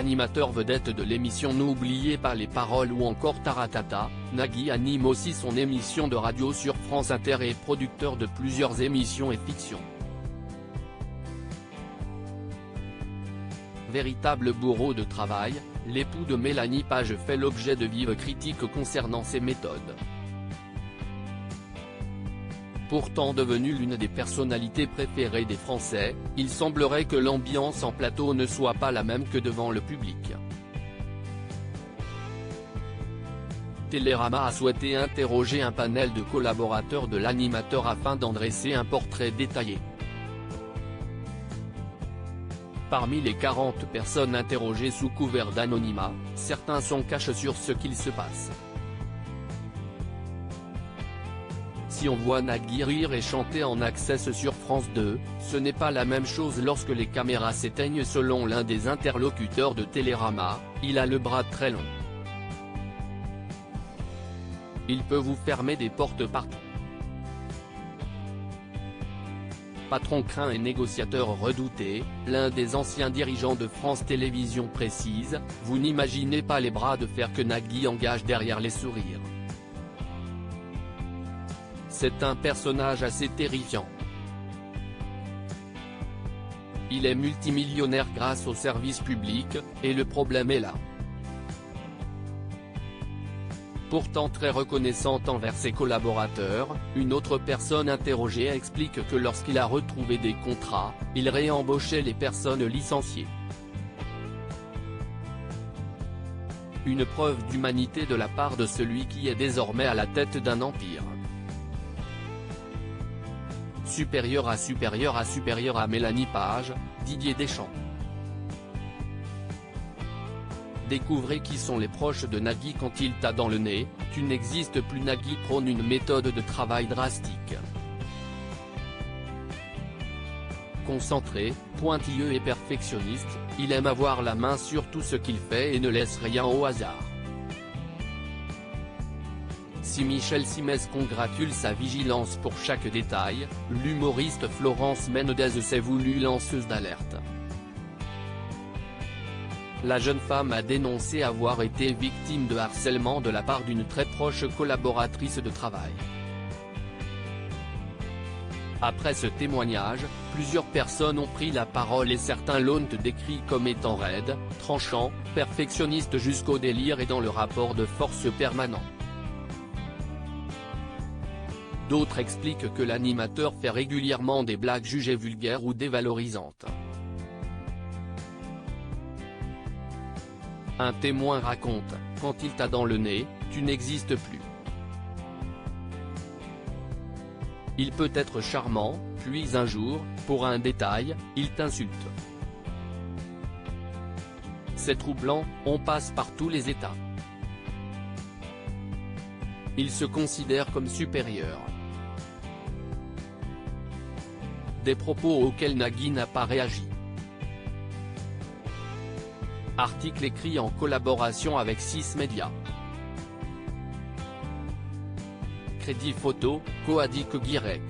Animateur vedette de l'émission N'oubliez pas les paroles ou encore Taratata, Nagui anime aussi son émission de radio sur France Inter et est producteur de plusieurs émissions et fictions. Véritable bourreau de travail, l'époux de Mélanie Page fait l'objet de vives critiques concernant ses méthodes. Pourtant devenu l'une des personnalités préférées des Français, il semblerait que l'ambiance en plateau ne soit pas la même que devant le public. Télérama a souhaité interroger un panel de collaborateurs de l'animateur afin d'en dresser un portrait détaillé. Parmi les 40 personnes interrogées sous couvert d'anonymat, certains sont cachés sur ce qu'il se passe. Si on voit Nagui rire et chanter en access sur France 2, ce n'est pas la même chose lorsque les caméras s'éteignent. Selon l'un des interlocuteurs de Télérama, il a le bras très long. Il peut vous fermer des portes partout. Patron craint et négociateur redouté, l'un des anciens dirigeants de France Télévisions précise, vous n'imaginez pas les bras de fer que Nagui engage derrière les sourires. C'est un personnage assez terrifiant. Il est multimillionnaire grâce au service public, et le problème est là. Pourtant très reconnaissante envers ses collaborateurs, une autre personne interrogée explique que lorsqu'il a retrouvé des contrats, il réembauchait les personnes licenciées. Une preuve d'humanité de la part de celui qui est désormais à la tête d'un empire. Supérieur à Mélanie Page, Didier Deschamps. Découvrez qui sont les proches de Nagui quand il t'a dans le nez, tu n'existes plus. Nagui prône une méthode de travail drastique. Concentré, pointilleux et perfectionniste, il aime avoir la main sur tout ce qu'il fait et ne laisse rien au hasard. Si Michel Simès congratule sa vigilance pour chaque détail, l'humoriste Florence Menendez s'est voulue lanceuse d'alerte. La jeune femme a dénoncé avoir été victime de harcèlement de la part d'une très proche collaboratrice de travail. Après ce témoignage, plusieurs personnes ont pris la parole et certains l'ont décrit comme étant raide, tranchant, perfectionniste jusqu'au délire et dans le rapport de force permanent. D'autres expliquent que l'animateur fait régulièrement des blagues jugées vulgaires ou dévalorisantes. Un témoin raconte, quand il t'a dans le nez, tu n'existes plus. Il peut être charmant, puis un jour, pour un détail, il t'insulte. C'est troublant, on passe par tous les états. Il se considère comme supérieur. Des propos auxquels Nagui n'a pas réagi. Article écrit en collaboration avec 6 médias. Crédit photo, Coadic Guirec.